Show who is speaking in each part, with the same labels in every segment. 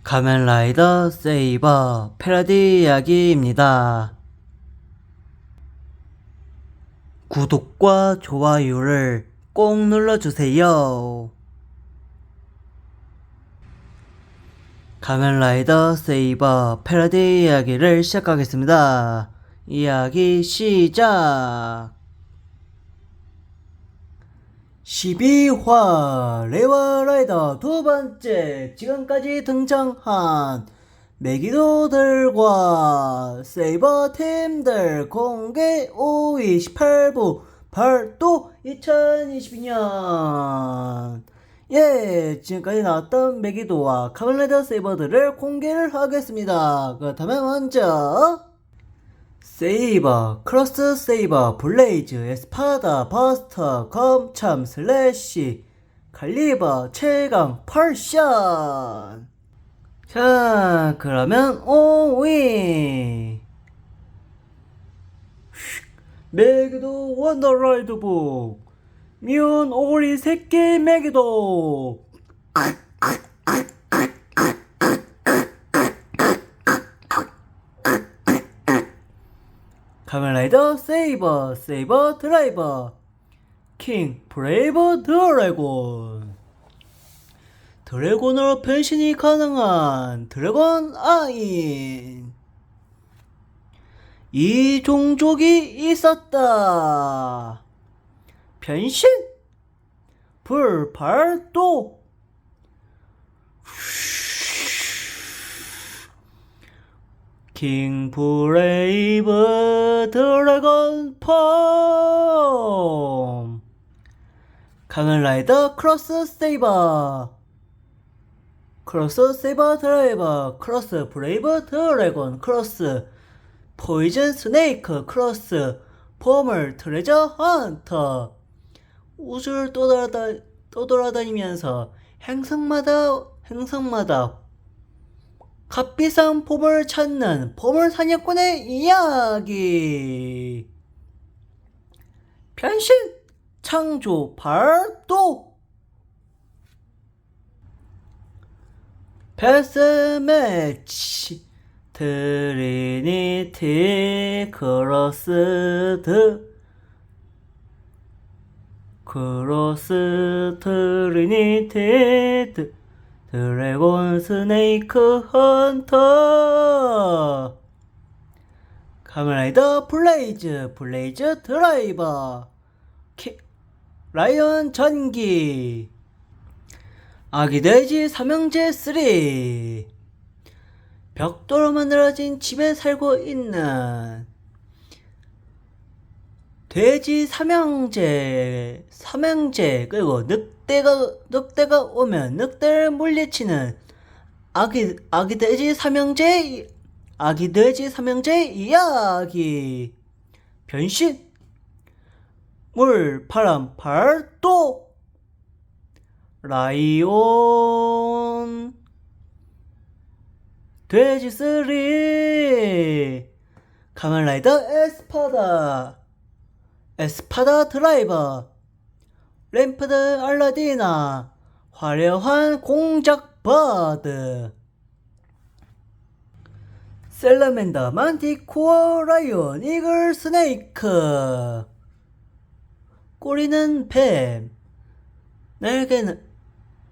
Speaker 1: 가면라이더 세이버 패러디 이야기입니다. 구독과 좋아요를 꼭 눌러주세요. 가면라이더 세이버 패러디 이야기를 시작하겠습니다. 이야기 시작! 12화 레와라이더 두 번째, 지금까지 등장한 매기도들과 세이버 팀들 공개 5위 18부 발도 2022년. 지금까지 나왔던 매기도와 카멜라이더 세이버들을 공개를 하겠습니다. 그렇다면 먼저 세이버, 크로스 세이버, 블레이즈, 에스파다, 버스터, 검참, 슬래시, 칼리버, 최강, 펄션. 자, 그러면 5위 매기도 원더라이드북 미운 오리 새끼 매기도. 카멜라이더 세이버, 세이버 드라이버, 킹 브레이브 드래곤. 드래곤으로 변신이 가능한 드래곤 아인. 이 종족이 있었다. 변신 불발도. 킹 브레이브 드래곤 펌. 카멜라이더 크로스 세이버, 크로스 세이버 드라이버, 크로스 브레이브 드래곤, 크로스 포이즌 스네이크, 크로스 포멀 트레저 헌터. 우주를 떠돌아다니면서 행성마다 값비싼 보물 찾는 보물 사냥꾼의 이야기. 변신 창조 발도. 패스매치 트리니티 크로스 트리니티 드래곤 스네이크 헌터. 카멜라이더 블레이즈, 블레이즈 드라이버, 라이언 전기. 아기돼지 삼형제 3. 벽돌로 만들어진 집에 살고 있는 돼지 삼형제, 그리고 늑대가 오면 늑대를 물리치는 아기 돼지 삼형제 이야기. 변신 물, 바람, 발도. 라이온 돼지 3. 카멜라이더 에스파다 드라이버, 램프드 알라디나, 화려한 공작 버드. 셀러맨더 만티코어 라이온 이글 스네이크. 꼬리는 뱀, 날개는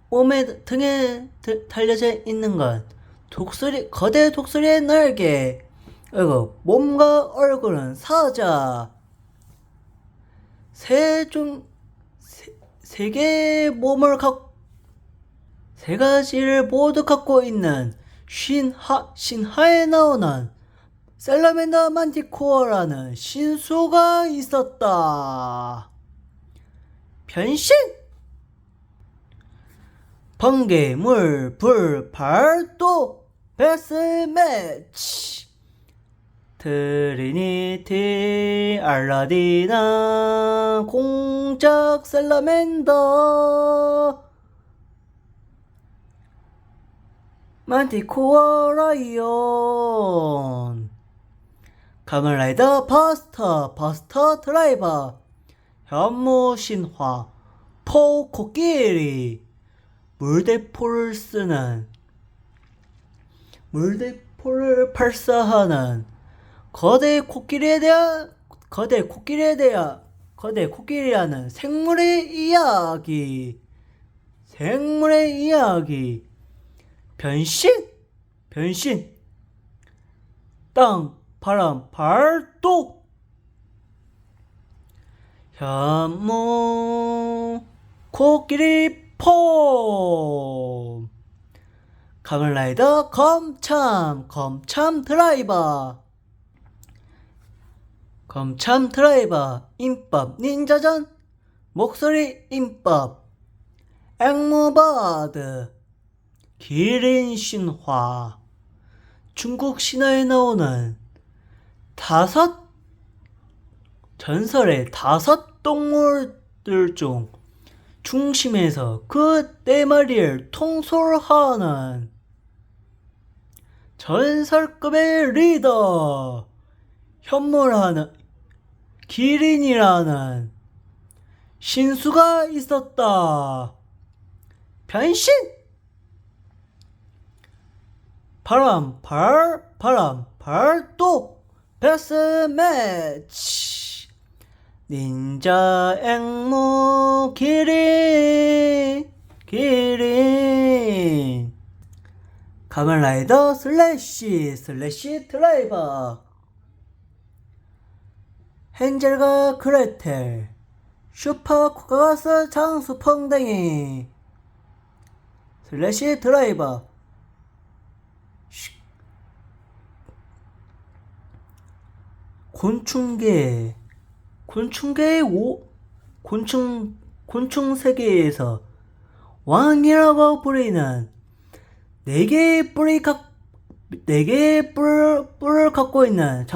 Speaker 1: 몸에 등에 달려져 있는 건 거대 독수리의 날개. 그리고 몸과 얼굴은 사자. 세 가지를 모두 갖고 있는 신화에 나오는 셀라멘더 만티코어라는 신수가 있었다. 변신 번개, 물, 불, 발도. 패스매치 트리니티 알라디나 공작 셀라멘더 만티코어 라이온. 카멜라이더 버스터 드라이버, 현무 신화, 포 코끼리. 물대포를 쓰는 물대포를 발사하는 거대 코끼리라는 생물의 이야기. 변신, 땅, 바람, 발도, 현무, 코끼리 폼, 가면라이더 검참 드라이버, 임법 닌자전, 목소리 임법, 앵무버드, 기린 신화, 중국 신화에 나오는 전설의 5 동물들 중 중심에서 그 4마리를 통솔하는 전설급의 리더, 현무라는 기린이라는 신수가 있었다. 변신! 발도 베스트 매치, 닌자 앵무 기린, 가면라이더 슬래시 드라이버, 헨젤과 그레텔, 슈퍼 코카가스 장수 펑댕이, 슬래시 드라이버, 곤충 세계에서 왕이라고 불리는 4개의 뿔을 갖고 있는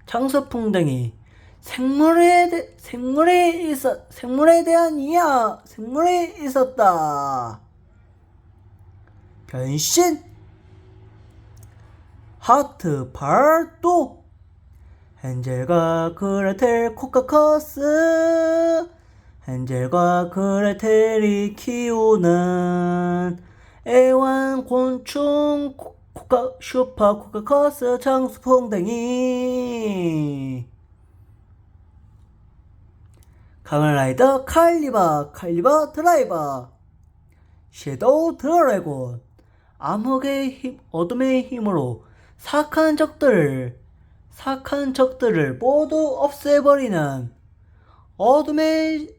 Speaker 1: 장수풍뎅이, 생물에 대한 생물이 있었다. 변신! 하트 발도, 헨젤과 그레텔이 키우는 애완곤충 슈퍼 코카커스 장수풍뎅이, 가면라이더 칼리버 드라이버, 섀도우 드래곤, 어둠의 힘으로 사악한 적들을 모두 없애버리는 어둠의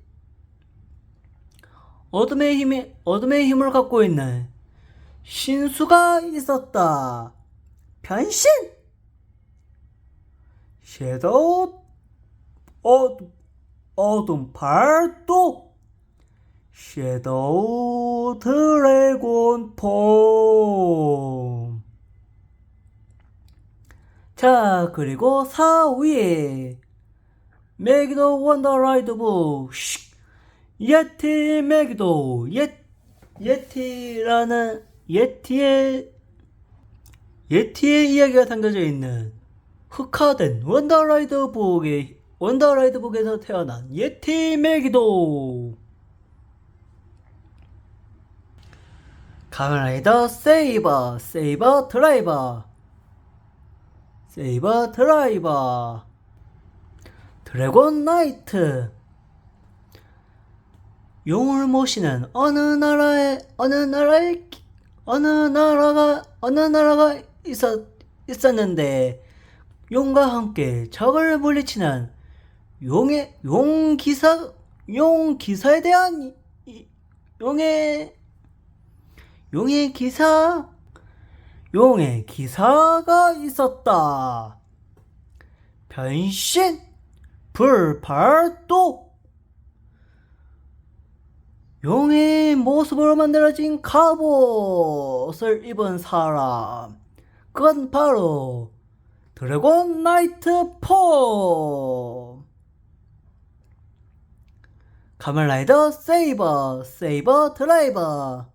Speaker 1: 힘을 갖고 있는 신수가 있었다. 변신! 섀도우 어둠 발도, 섀도우 드래곤 폼. 자, 그리고 4위에 메기도 원더라이드북, 예티 메기도, 예티의 이야기가 담겨져 있는 흑화된 원더라이드북에서 태어난 예티 메기도, 가면라이더 세이버 드라이버, 드래곤 나이트, 용을 모시는 어느 나라가 있었는데, 용과 함께 적을 물리치는 용의 기사가 있었다. 변신! 불발도, 용의 모습으로 만들어진 갑옷을 입은 사람, 그건 바로 드래곤 나이트 폼. 가면라이더 세이버 드라이버,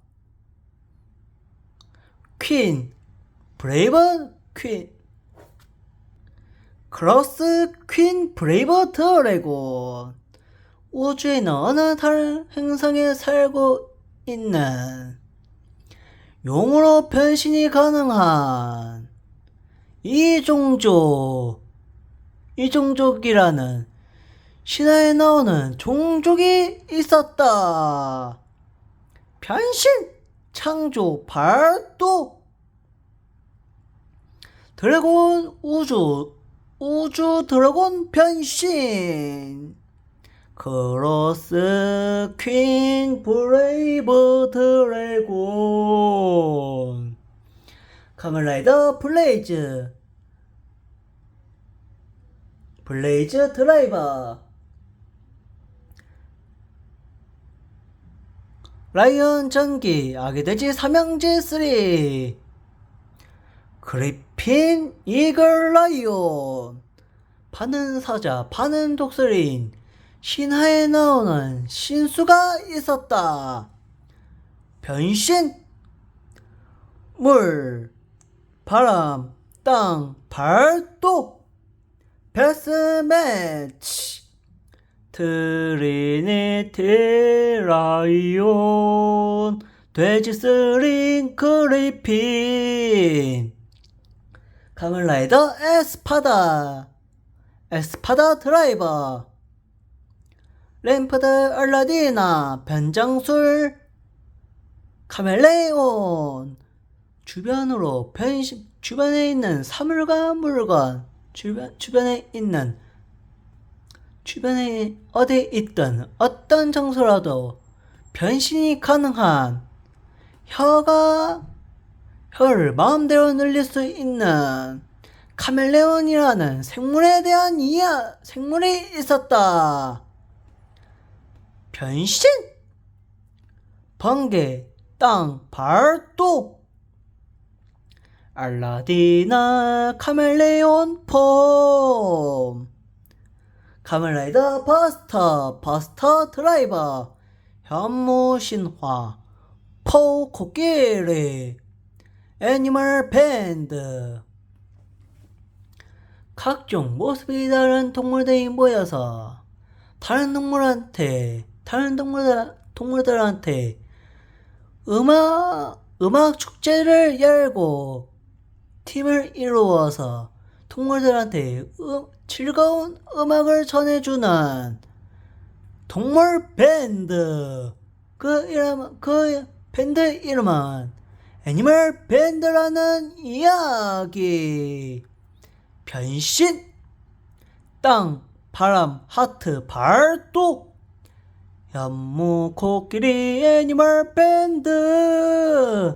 Speaker 1: 크로스 퀸 브레이브 드래곤, 우주에는 어느 다른 행성에 살고 있는 용으로 변신이 가능한 이종족이라는 신화에 나오는 종족이 있었다. 변신, 창조, 발도, 드래곤 우주 드래곤 변신, 크로스 퀸 브레이브 드래곤, 카멜라이더 블레이즈 드라이버, 라이언 전기 아기돼지 삼형제 3, 그리핀 이글 라이온, 파는 사자 파는 독수리인 신화에 나오는 신수가 있었다. 변신, 물, 바람, 땅, 발도, 베스매치, 트리니티 라이온, 돼지 스링 그리핀, 카멜라이더 에스파다 드라이버, 램프드 알라디나 변장술, 카멜레온, 주변에 있는 사물과 물건, 주변에 어디 있든 어떤 장소라도 변신이 가능한 혀를 마음대로 늘릴 수 있는 카멜레온이라는 생물에 대한 생물이 있었다. 변신, 번개, 땅, 발도, 알라디나 카멜레온 폼, 카멜라이더 버스터 드라이버, 현무 신화, 코끼리, 애니멀 밴드, 각종 모습이 다른 동물들이 모여서 다른 동물들한테 음악 축제를 열고 팀을 이루어서 동물들한테 즐거운 음악을 전해주는 동물 밴드. 그 밴드 이름은 애니멀 밴드라는 이야기. 변신, 땅, 바람, 하트, 발도, 현무, 코끼리, 애니멀 밴드,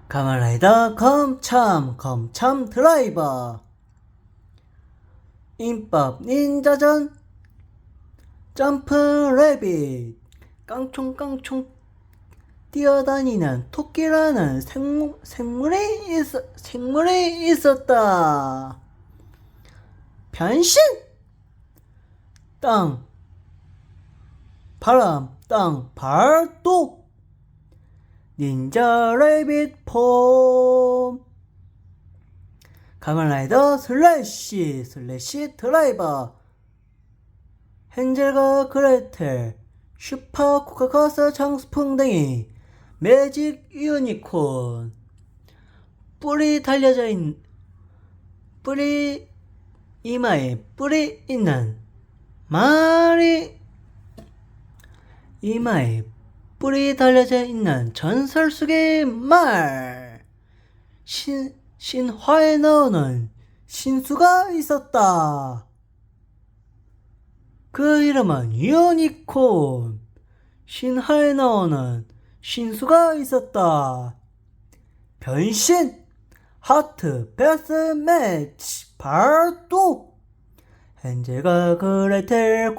Speaker 1: 카멜라이더 검참 드라이버, 임법 닌자전, 점프 래빗, 깡총깡총 뛰어다니는 토끼라는 생물이 있었다. 변신, 땅, 바람, 땅, 발도, 닌자 래빗 폼, 카멜라이더 슬래시 드라이버, 헨젤과 그레텔, 슈퍼 코카커스 장수풍뎅이, 매직 유니콘, 이마에 뿔이 있는 이마에 뿔이 달려져 있는 전설 속의 말, 신화에 나오는 신수가 있었다. 그 이름은 유니콘. 신화에 나오는 신수가 있었다. 변신, 하트, 베스매치, 발도, 헨젤과 그레텔,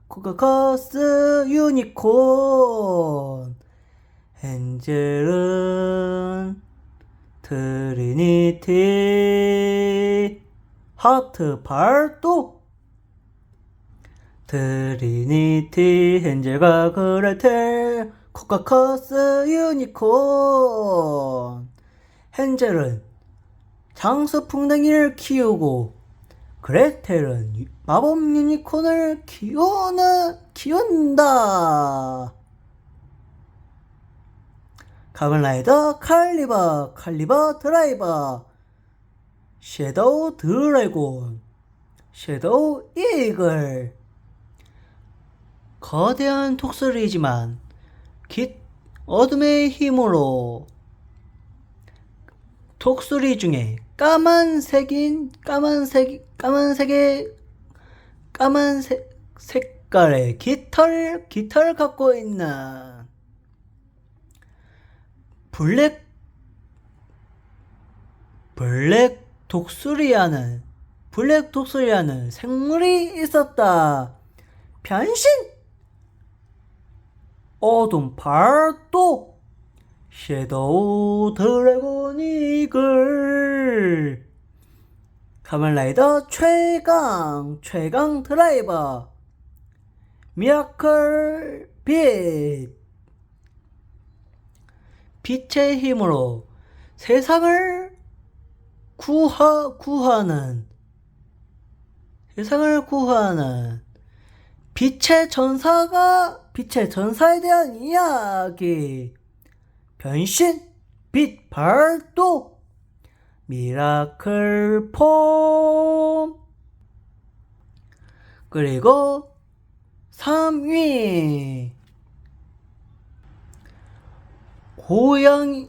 Speaker 1: 코카커스 유니콘. 헨젤은 트리니티, 하트, 발도, 트리니티, 헨젤과 그레텔, 코카커스 유니콘. 헨젤은 장수풍뎅이를 키우고 그레텔은 마법 유니콘을 키운다. 가면라이더 칼리버 칼리버 드라이버, 섀도우 드래곤, 섀도우 이글. 거대한 독수리이지만 깃 어둠의 힘으로 독수리 중에 까만 색깔의 깃털을 갖고 있는 블랙 독수리라는 생물이 있었다. 변신! 어둠 발도, 섀도우 드래곤 이글. 가면라이더 최강 드라이버, 미라클 빛. 빛의 힘으로 세상을 구하는 빛의 전사에 대한 이야기. 변신, 빛 발도, 미라클 폼. 그리고 3위 고양이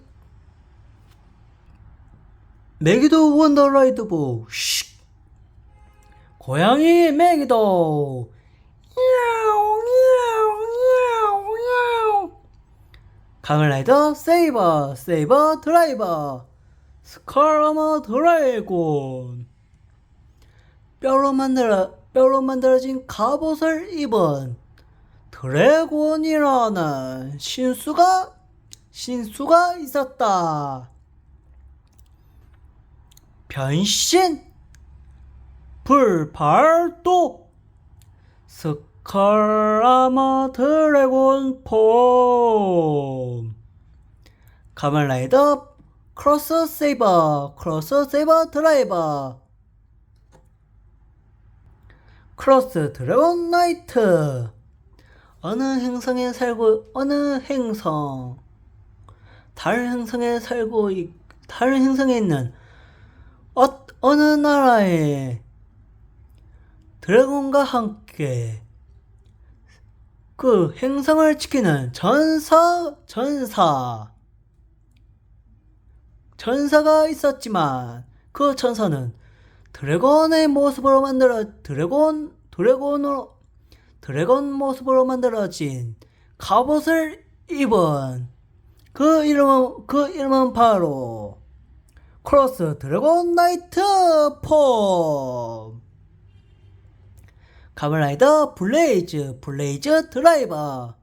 Speaker 1: 메기도 원더라이드보. 고양이 메기도. 가면라이더 세이버 드라이버, 스컬어머 드래곤. 뼈로 만들어진 갑옷을 입은 드래곤이라는 신수가 있었다. 변신, 불발도, 스컬어머 드래곤 폼. 가면라이더 크로스 세이버 드라이버, 크로스 드래곤 나이트. 다른 행성에 있는 어느 나라의 드래곤과 함께 그 행성을 지키는 전사가 있었지만, 그 전사는 드래곤 모습으로 만들어진 갑옷을 입은 그 이름은 바로 크로스 드래곤 나이트 폼. 가면라이더 블레이즈 드라이버,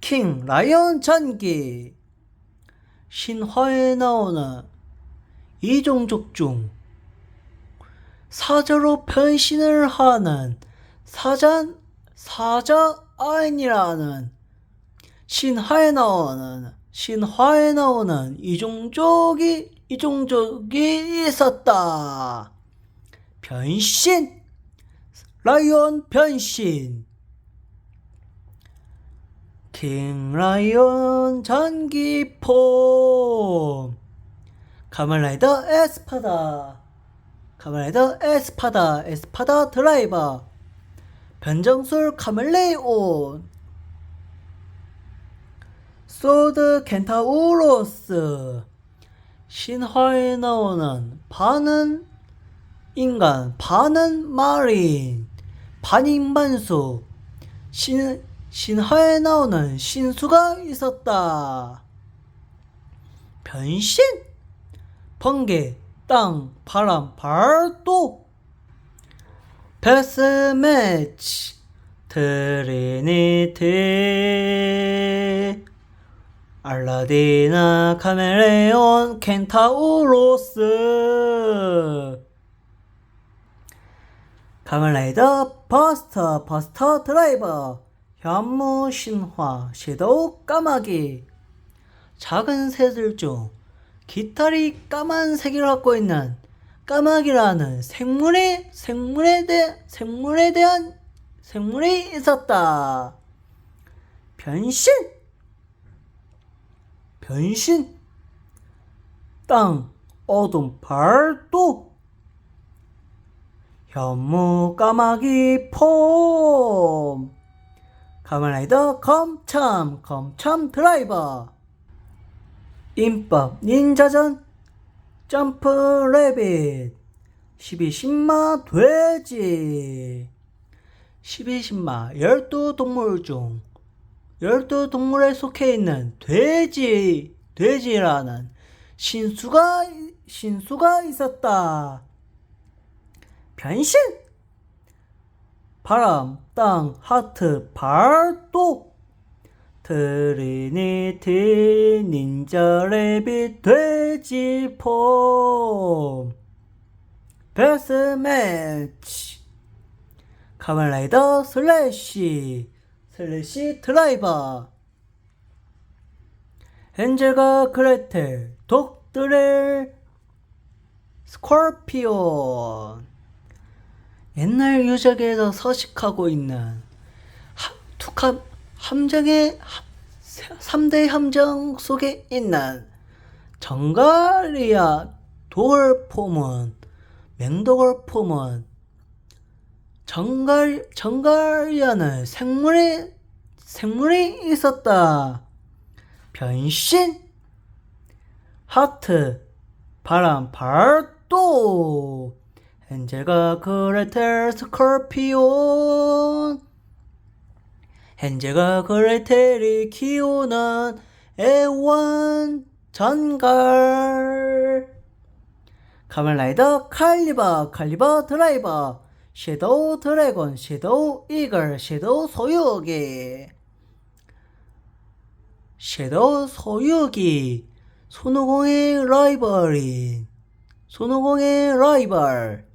Speaker 1: 킹 라이온 전기. 신화에 나오는 이종족 중 사자로 변신을 하는 사자아인이라는 신화에 나오는 이종족이 있었다. 변신, 라이온 변신. 킹 라이온 전기폼. 가면라이더 에스파다 드라이버, 변정술 카멜레온. 소드 켄타우로스. 신화에 나오는 반은 인간 반은 마린, 반인반수. 신화에 나오는 신수가 있었다. 변신, 번개, 땅, 바람, 발도. 베스매치, 트리니티, 알라디나, 카멜레온, 켄타우로스. 가면라이더 버스터 드라이버, 현무 신화, 섀도우 까마귀. 작은 새들 중 깃털이 까만색을 갖고 있는 까마귀라는 생물이 있었다. 변신, 변신 땅 어둠 발도 현무 까마귀 폼 가면라이더 검참 드라이버 임법 닌자전 점프 레빗 12신마 돼지 12신마 12동물 중 12동물에 속해 있는 돼지라는 신수가 있었다. 변신 바람 땅 하트 발도 트리니티 닌자 레빗 돼지 폼 데스매치 카멘라이더 슬래시 드라이버 헨젤과 그레텔 독드렐 스콜피온 옛날 유적에서 서식하고 있는 함정의 3대 함정 속에 있는 정갈이야 맹도골폼은 정갈이야는 생물이 있었다. 변신 하트 바람 발도 헨젤과 그레텔 스콜피온 헨젤과 그레텔이 키우는 애완 전갈 카멘라이더 칼리버 드라이버 섀도우 드래곤 섀도우 이글 섀도우 소유기 손오공의 라이벌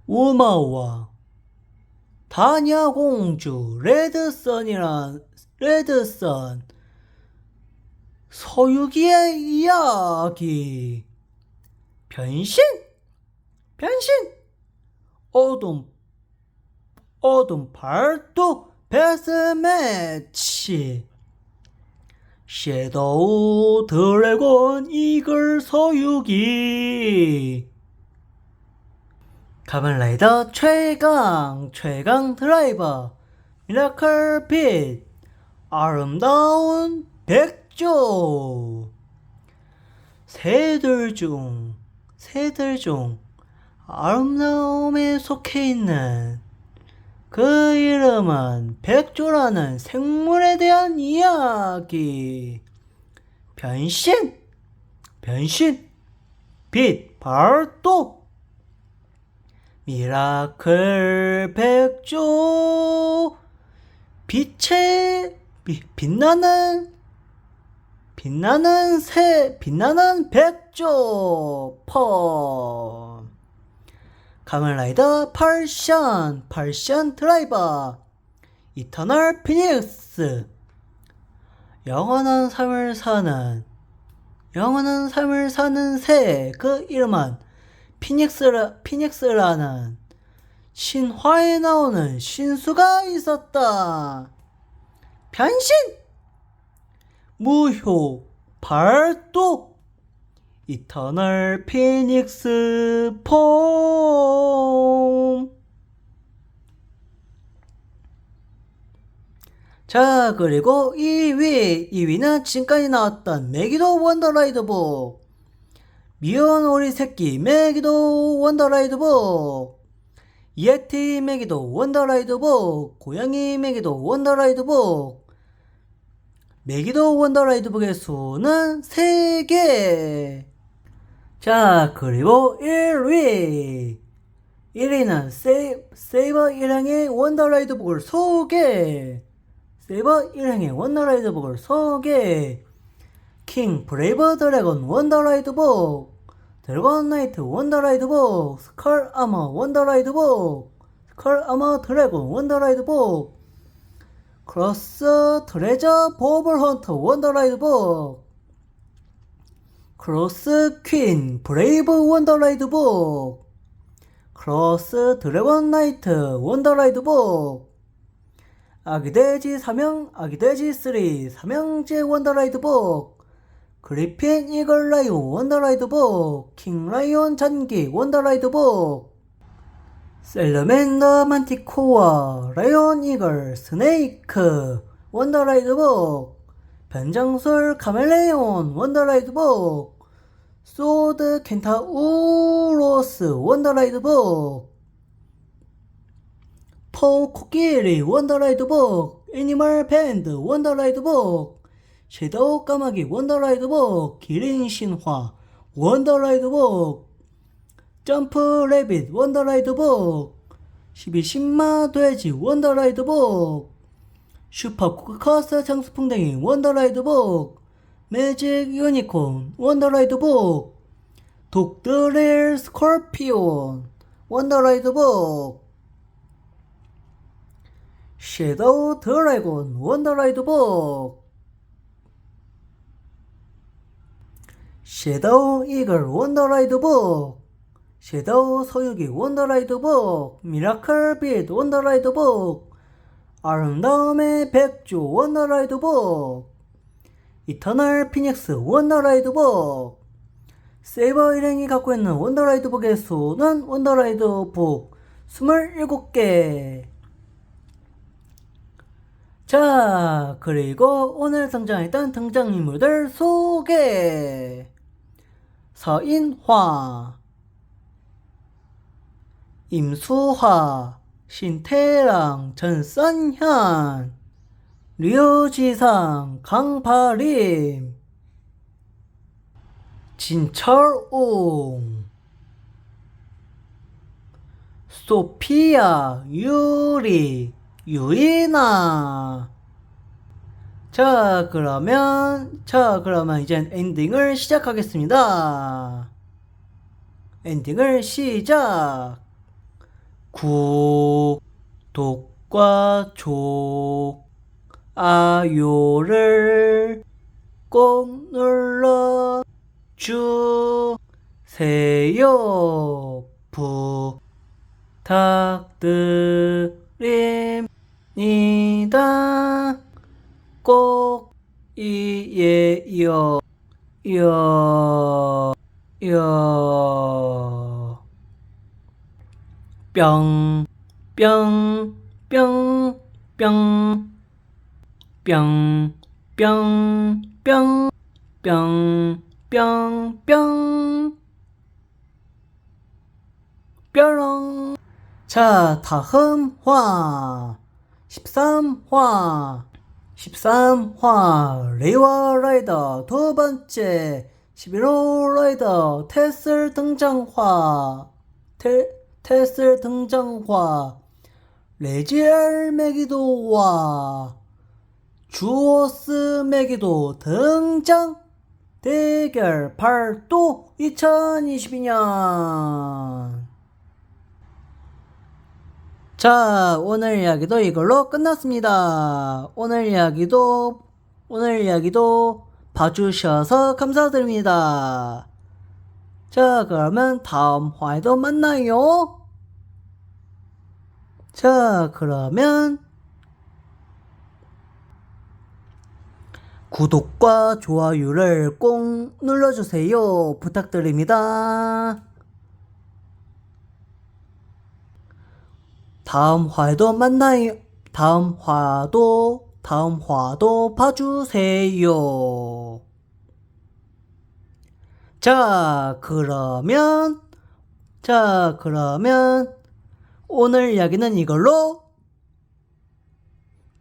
Speaker 1: 우마와 다냐공주 레드선 소유기의 이야기 변신 어둠 발도 베스매치 섀도우 드래곤 이글 소유기 가면라이더 최강 드라이버 미라클 빛 아름다운 백조 새들 중 아름다움에 속해 있는 그 이름은 백조라는 생물에 대한 이야기 변신 빛 발도 미라클 백조 빛의 빛나는 백조 펌 가면라이더 팔션 드라이버 이터널 피닉스 영원한 삶을 사는 새 그 이름은 피닉스라는 신화에 나오는 신수가 있었다. 변신 무효 발도 이터널 피닉스 폼 자 그리고 2위는 지금까지 나왔던 메기도 원더라이드북 미운 오리 새끼 메기도 원더라이드북 예티 메기도 원더라이드북 고양이 메기도 원더라이드북 메기도 원더라이드북의 수는 3개 자 그리고 1위는 세이버 일행의 원더라이드북을 소개 킹 브레이브 드래곤 원더라이드북 드래곤 나이트 원더라이드북 스컬 아머 원더라이드북 스컬 아머 드래곤 원더라이드북 크로스 트레저 보블 헌터 원더라이드북 크로스 퀸 브레이브 원더라이드북 크로스 드래곤 나이트 원더라이드북 아기돼지 아기돼지 3 삼형제 원더라이드북, 그리핀 이글 라이온 원더라이드북, 킹라이온 잔기 원더라이드북, 셀러맨더 만티코어 라이온 이글 스네이크 원더라이드북, 변장술 카멜레온 원더라이드북, 소드 켄타우로스 원더라이드북, 포 코끼리 원더라이드북, 애니멀 밴드 원더라이드북, 섀도우 까마귀 원더라이드북, 기린 신화 원더라이드북, 점프 레빗 원더라이드북, 12신마 돼지 원더라이드북, 슈퍼 쿠커스 장수풍뎅이 원더라이드북, 매직 유니콘 원더라이드북, 독드릴 스콜피온 원더라이드북, 섀도우 드래곤 원더라이드북, 섀도우 이글 원더라이드북, 섀도우 소유기 원더라이드북, 미라클 빛 원더라이드북, 아름다움의 백조 원더라이드북, 이터널 피닉스 원더라이드북, 세이버 일행이 갖고 있는 원더라이드북의 수는 원더라이드북 27개. 자, 그리고 오늘 등장했던 등장인물들 소개. 서인화, 임수화, 신태랑, 전선현, 류지상, 강파림, 진철웅, 소피아, 유리, 유이나. 자, 그러면 이제 엔딩을 시작하겠습니다. 엔딩을 시작. 구독과 좋아요를 꼭 눌러 주세요. 부탁드립니다. 꼭 이에요. 뿅, 뿅, 뿅, 뿅, 뿅, 뿅, 뿅, 뿅, 뿅, 뿅, 뾰롱. 자, 다음 화 13화 13화 레이와 라이더 두 번째 11호 라이더 테슬 등장화. 테슬 등장화. 레지엘 메기도와 주오스 메기도 등장. 대결 발도 2022년. 자, 오늘 이야기도 이걸로 끝났습니다. 오늘 이야기도 봐주셔서 감사드립니다. 자, 그러면 다음 화에도 만나요. 자, 그러면 구독과 좋아요를 꼭 눌러주세요. 부탁드립니다. 다음 화에도 만나요. 다음 화도 봐주세요. 자, 그러면 오늘 이야기는 이걸로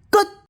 Speaker 1: 끝!